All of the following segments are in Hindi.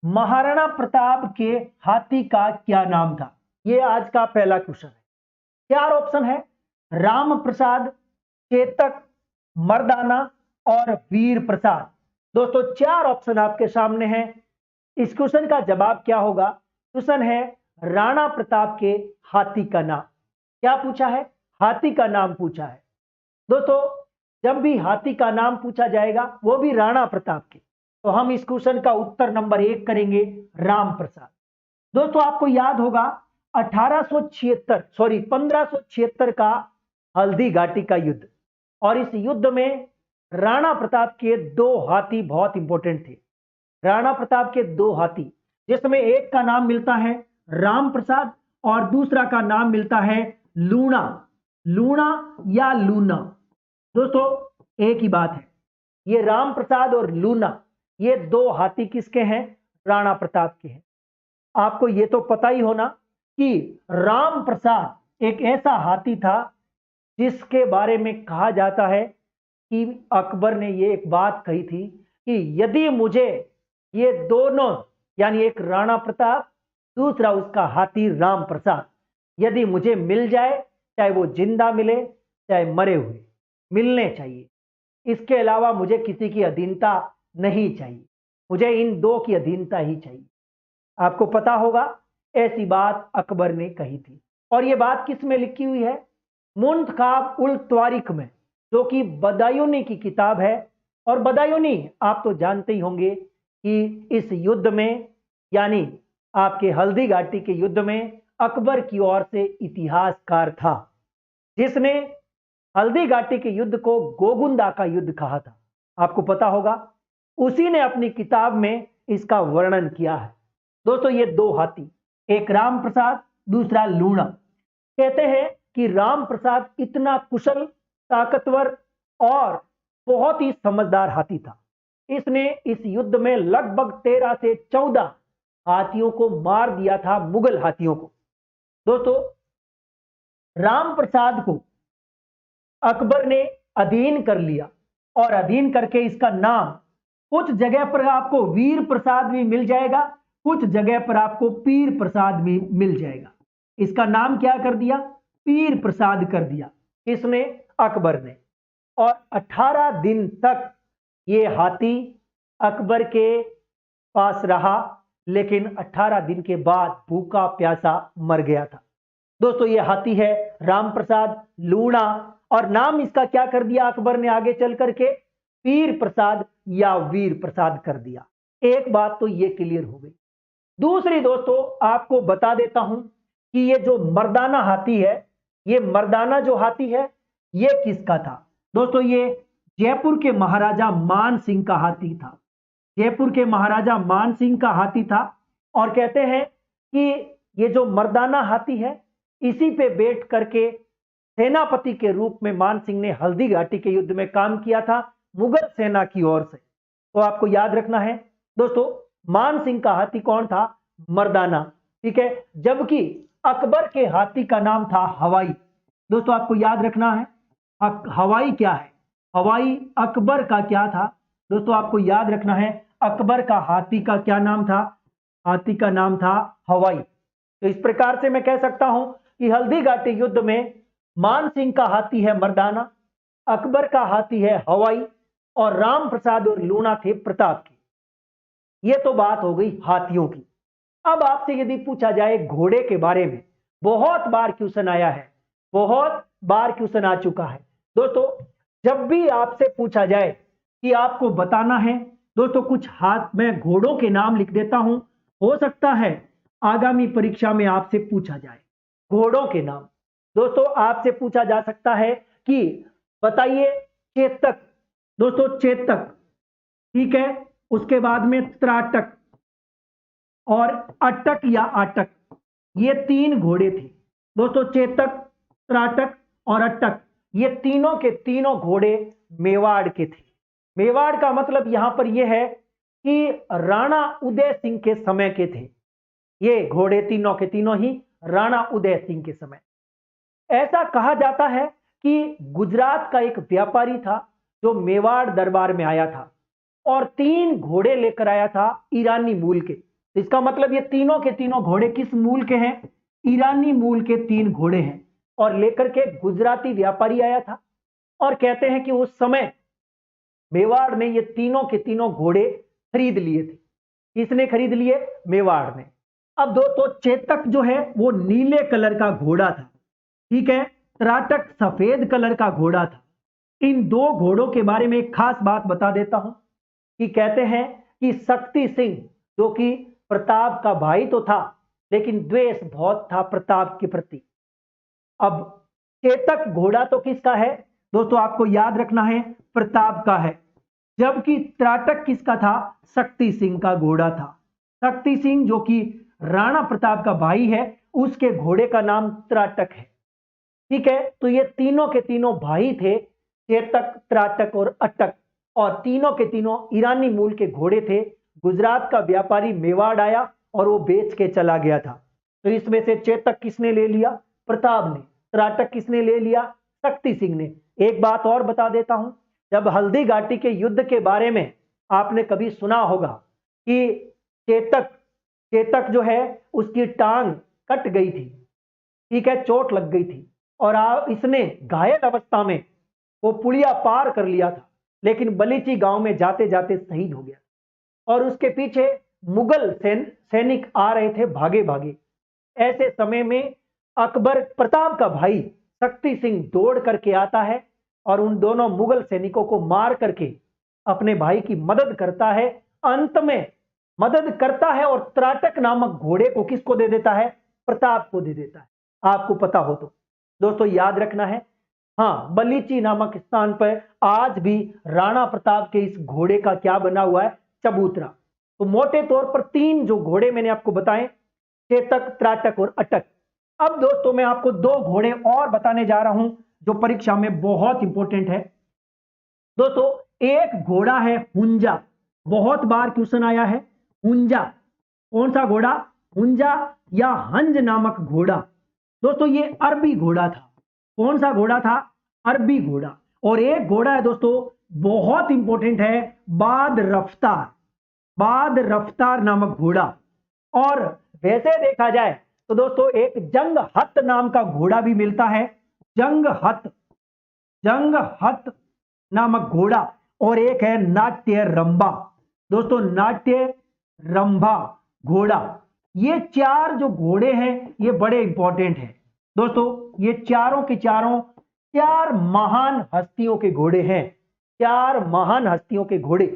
महाराणा प्रताप के हाथी का क्या नाम था? ये आज का पहला क्वेश्चन है। चार ऑप्शन है, राम प्रसाद, चेतक, मर्दाना और वीर प्रसाद। दोस्तों चार ऑप्शन आपके सामने हैं। इस क्वेश्चन का जवाब क्या होगा? क्वेश्चन है राणा प्रताप के हाथी का नाम। क्या पूछा है? हाथी का नाम पूछा है। दोस्तों जब भी हाथी का नाम पूछा जाएगा वो भी राणा प्रताप के, तो हम इस क्वेश्चन का उत्तर नंबर 1 करेंगे, राम प्रसाद। दोस्तों आपको याद होगा 1576 का हल्दी घाटी का युद्ध, और इस युद्ध में राणा प्रताप के दो हाथी बहुत इंपॉर्टेंट थे। राणा प्रताप के दो हाथी, जिसमें एक का नाम मिलता है राम प्रसाद और दूसरा का नाम मिलता है लूणा। लूणा या लूना, दोस्तों एक ही बात है। ये राम प्रसाद और लूना, ये दो हाथी किसके हैं? राणा प्रताप के हैं। आपको ये तो पता ही होना कि राम प्रसाद एक ऐसा हाथी था जिसके बारे में कहा जाता है कि अकबर ने ये एक बात कही थी कि यदि मुझे ये दोनों, यानी एक राणा प्रताप, दूसरा उसका हाथी राम प्रसाद, यदि मुझे मिल जाए, चाहे वो जिंदा मिले चाहे मरे हुए, मिलने चाहिए। इसके अलावा मुझे किसी की अधीनता नहीं चाहिए, मुझे इन दो की अधीनता ही चाहिए। आपको पता होगा ऐसी बात अकबर ने कही थी। और यह बात किस में लिखी हुई है? मुंतखाब उल त्वारिक में, जो कि बदायूनी की किताब है। और बदायूनी आप तो जानते ही होंगे कि इस युद्ध में, यानी आपके हल्दी घाटी के युद्ध में, अकबर की ओर से इतिहासकार था जिसने हल्दी घाटी के युद्ध को गोगुंदा का युद्ध कहा था। आपको पता होगा, उसी ने अपनी किताब में इसका वर्णन किया है। दोस्तों ये दो हाथी, एक राम प्रसाद, दूसरा लूणा। कहते हैं कि राम प्रसाद इतना कुशल, ताकतवर और बहुत ही समझदार हाथी था। इसने इस युद्ध में लगभग 13 से 14 हाथियों को मार दिया था, मुगल हाथियों को। दोस्तों राम प्रसाद को अकबर ने अधीन कर लिया, और अधीन करके इसका नाम, कुछ जगह पर आपको वीर प्रसाद भी मिल जाएगा, कुछ जगह पर आपको पीर प्रसाद भी मिल जाएगा। इसका नाम क्या कर दिया? पीर प्रसाद कर दिया। इसने अकबर ने। और 18 दिन तक ये हाथी अकबर के पास रहा, लेकिन 18 दिन के बाद भूखा प्यासा मर गया था। दोस्तों ये हाथी है राम प्रसाद लूणा, और नाम इसका क्या कर दिया अकबर ने आगे चल करके? पीर प्रसाद या वीर प्रसाद कर दिया। एक बात तो ये क्लियर हो गई। दूसरी दोस्तों आपको बता देता हूं कि ये जो मर्दाना हाथी है, ये मर्दाना जो हाथी है ये किसका था? दोस्तों ये जयपुर के महाराजा मान सिंह का हाथी था। जयपुर के महाराजा मान सिंह का हाथी था। और कहते हैं कि ये जो मर्दाना हाथी है, इसी पे बैठ करके सेनापति के रूप में मान सिंह ने हल्दी घाटी के युद्ध में काम किया था मुगल सेना की ओर से। तो आपको याद रखना है दोस्तों, मान सिंह का हाथी कौन था? मर्दाना। ठीक है, जबकि अकबर के हाथी का नाम था हवाई। दोस्तों आपको याद रखना है हवाई क्या है, हवाई अकबर का क्या था? दोस्तों आपको याद रखना है अकबर का हाथी का क्या नाम था? हाथी का नाम था हवाई। तो इस प्रकार से मैं कह सकता हूं कि हल्दी घाटी युद्ध में मान सिंह का हाथी है मर्दाना, अकबर का हाथी है हवाई, और राम प्रसाद और लूणा थे प्रताप के। यह तो बात हो गई हाथियों की। अब आपसे यदि पूछा जाए घोड़े के बारे में, बहुत बार क्वेश्चन आया है, बहुत बार क्वेश्चन आ चुका है। दोस्तों जब भी आपसे पूछा जाए कि आपको बताना है, दोस्तों कुछ हाथ में घोड़ों के नाम लिख देता हूं, हो सकता है आगामी परीक्षा में आपसे पूछा जाए घोड़ों के नाम। दोस्तों आपसे पूछा जा सकता है कि बताइए चेतक। दोस्तों चेतक, ठीक है, उसके बाद में त्राटक और अटक या आटक, ये तीन घोड़े थे। दोस्तों चेतक, त्राटक और अटक, ये तीनों के तीनों घोड़े मेवाड़ के थे। मेवाड़ का मतलब यहां पर यह है कि राणा उदय सिंह के समय के थे। ये घोड़े तीनों के तीनों ही राणा उदय सिंह के समय। ऐसा कहा जाता है कि गुजरात का एक व्यापारी था जो मेवाड़ दरबार में आया था और 3 घोड़े लेकर आया था ईरानी मूल के। तो इसका मतलब ये तीनों के तीनों घोड़े किस मूल के हैं? ईरानी मूल के 3 घोड़े हैं। और लेकर के गुजराती व्यापारी आया था और कहते हैं कि उस समय मेवाड़ ने ये तीनों के तीनों घोड़े खरीद लिए थे। किसने खरीद लिए? मेवाड़ ने। अब दोस्तों चेतक जो है वो नीले कलर का घोड़ा था, ठीक है। त्राटक सफेद कलर का घोड़ा था। इन 2 घोड़ों के बारे में एक खास बात बता देता हूं कि कहते हैं कि शक्ति सिंह जो कि प्रताप का भाई तो था, लेकिन द्वेष बहुत था प्रताप के प्रति। अब चेतक घोड़ा तो किसका है दोस्तों? आपको याद रखना है, प्रताप का है। जबकि त्राटक किसका था? शक्ति सिंह का घोड़ा था। शक्ति सिंह जो कि राणा प्रताप का भाई है, उसके घोड़े का नाम त्राटक है, ठीक है। तो ये तीनों के तीनों भाई थे, चेतक, त्राटक और अटक, और तीनों के तीनों ईरानी मूल के घोड़े थे। गुजरात का व्यापारी मेवाड़ आया और वो बेच के चला गया था। तो इसमें से चेतक किसने ले लिया? प्रताप ने। त्राटक किसने ले लिया? शक्ति सिंह ने। एक बात और बता देता हूं, जब हल्दी घाटी के युद्ध के बारे में आपने कभी सुना होगा कि चेतक चेतक जो है उसकी टांग कट गई थी, ठीक है, चोट लग गई थी, और इसने घायल अवस्था में वो पुलिया पार कर लिया था, लेकिन बलीची गांव में जाते जाते शहीद हो गया। और उसके पीछे मुगल सैनिक आ रहे थे भागे भागे। ऐसे समय में अकबर प्रताप का भाई शक्ति सिंह दौड़ करके आता है और उन दोनों मुगल सैनिकों को मार करके अपने भाई की मदद करता है। अंत में मदद करता है और त्राटक नामक घोड़े को किसको दे देता है? प्रताप को दे देता है। आपको पता हो तो दोस्तों याद रखना है। हाँ, बलीची नामक स्थान पर आज भी राणा प्रताप के इस घोड़े का क्या बना हुआ है? चबूतरा। तो मोटे तौर पर 3 जो घोड़े मैंने आपको बताए, चेतक, त्राटक और अटक। अब दोस्तों मैं आपको 2 घोड़े और बताने जा रहा हूं जो परीक्षा में बहुत इंपॉर्टेंट है। दोस्तों एक घोड़ा है हुंजा, बहुत बार क्वेश्चन आया है। हुंजा कौन सा घोड़ा? हुंजा या हंज नामक घोड़ा। दोस्तों ये अरबी घोड़ा था। कौन सा घोड़ा था? अरबी घोड़ा। और एक घोड़ा है दोस्तों बहुत इंपॉर्टेंट है, बाद रफ्तार। बाद रफ्तार नामक घोड़ा। और वैसे देखा जाए तो दोस्तों एक जंग हत नाम का घोड़ा भी मिलता है। जंग हत नामक घोड़ा। और एक है नाट्य रंभा। दोस्तों नाट्य रंभा घोड़ा। ये 4 जो घोड़े हैं ये बड़े इंपॉर्टेंट हैं दोस्तों। ये चारों के चारों 4 महान हस्तियों के घोड़े हैं। 4 महान हस्तियों के घोड़े।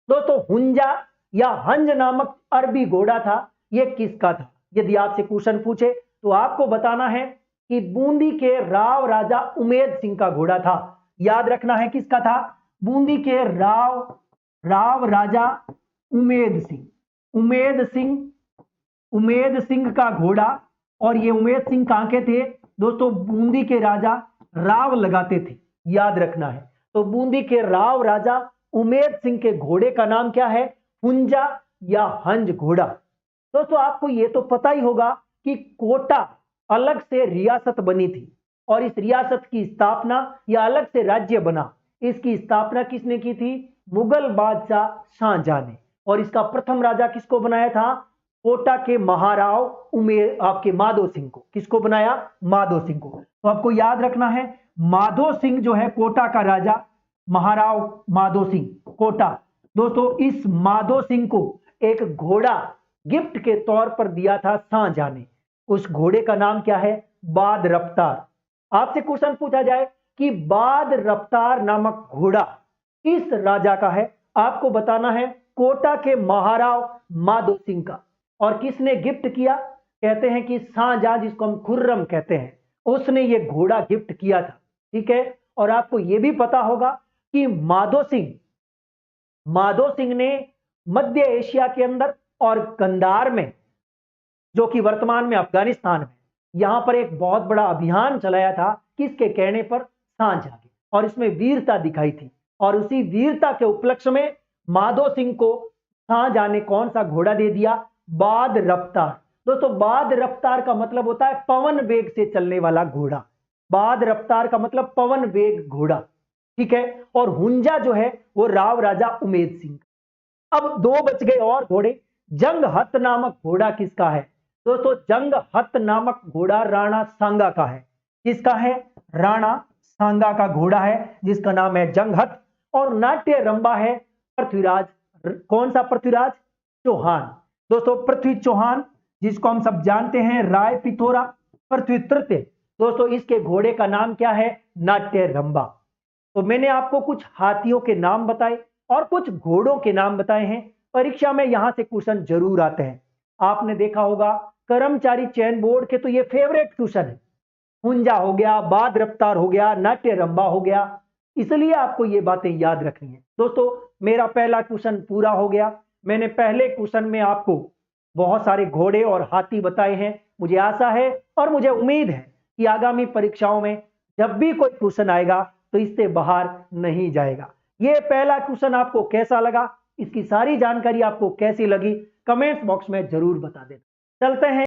दोस्तों हुंजा या हंज नामक अरबी घोड़ा था, ये किसका था? यदि आपसे क्वेश्चन पूछे तो आपको बताना है कि बूंदी के राव राजा उमेद सिंह का घोड़ा था। याद रखना है किसका था? बूंदी के राव राजा उमेद सिंह का घोड़ा। और ये उमेद सिंह कहां के थे दोस्तों? बूंदी के राजा राव लगाते थे, याद रखना है। तो बूंदी के राव राजा उमेद सिंह के घोड़े का नाम क्या है? हुंजा या हंज घोड़ा। दोस्तों आपको यह तो पता ही होगा कि कोटा अलग से रियासत बनी थी, और इस रियासत की स्थापना या अलग से राज्य बना, इसकी स्थापना किसने की थी? मुगल बादशाह शाहजहां ने। और इसका प्रथम राजा किसको बनाया था? कोटा के महाराव आपके माधो सिंह को। किसको बनाया? माधो सिंह को। तो आपको याद रखना है माधो सिंह जो है कोटा का राजा, महाराव माधो सिंह कोटा। दोस्तों इस माधो सिंह को एक घोड़ा गिफ्ट के तौर पर दिया था शाहजहां ने। उस घोड़े का नाम क्या है? बाद रफ्तार। आपसे क्वेश्चन पूछा जाए कि बाद रफ्तार नामक घोड़ा किस राजा का है? आपको बताना है कोटा के महाराव माधो सिंह का। और किसने गिफ्ट किया? कहते हैं कि शाहजहां, जिसको हम खुर्रम कहते हैं, उसने ये घोड़ा गिफ्ट किया था, ठीक है। और आपको यह भी पता होगा कि माधो सिंह ने मध्य एशिया के अंदर और कंधार में, जो कि वर्तमान में अफगानिस्तान में, यहां पर एक बहुत बड़ा अभियान चलाया था। किसके कहने पर? शाहजहां के। और इसमें वीरता दिखाई थी, और उसी वीरता के उपलक्ष्य में माधो सिंह को शाहजहां ने कौन सा घोड़ा दे दिया? बाद रफ्तार। दोस्तों बाद रफ्तार का मतलब होता है पवन वेग से चलने वाला घोड़ा। बाद रफ्तार का मतलब पवन वेग घोड़ा, ठीक है। और हुंजा जो है वो राव राजा उमेद सिंह। अब 2 बच गए और घोड़े। जंगहत नामक घोड़ा किसका है? दोस्तों जंगहत नामक घोड़ा राणा सांगा का है। किसका है? राणा सांगा का घोड़ा है जिसका नाम है जंगहत। और नाट्य रंबा है पृथ्वीराज, कौन सा पृथ्वीराज? चौहान। दोस्तों पृथ्वी चौहान जिसको हम सब जानते हैं राय पिथोरा पृथ्वी तृतीय, दोस्तों इसके घोड़े का नाम क्या है? नाट्य रंबा। तो मैंने आपको कुछ हाथियों के नाम बताए और कुछ घोड़ों के नाम बताए हैं। परीक्षा में यहां से क्वेश्चन जरूर आते हैं। आपने देखा होगा कर्मचारी चयन बोर्ड के तो ये फेवरेट क्वेश्चन है। हुंजा हो गया, बाद रफ्तार हो गया, नाट्य रंबा हो गया, इसलिए आपको ये बातें याद रखनी है। दोस्तों मेरा पहला क्वेश्चन पूरा हो गया। मैंने पहले क्वेश्चन में आपको बहुत सारे घोड़े और हाथी बताए हैं। मुझे आशा है और मुझे उम्मीद है कि आगामी परीक्षाओं में जब भी कोई क्वेश्चन आएगा तो इससे बाहर नहीं जाएगा। ये पहला क्वेश्चन आपको कैसा लगा, इसकी सारी जानकारी आपको कैसी लगी, कमेंट्स बॉक्स में जरूर बता देना। चलते हैं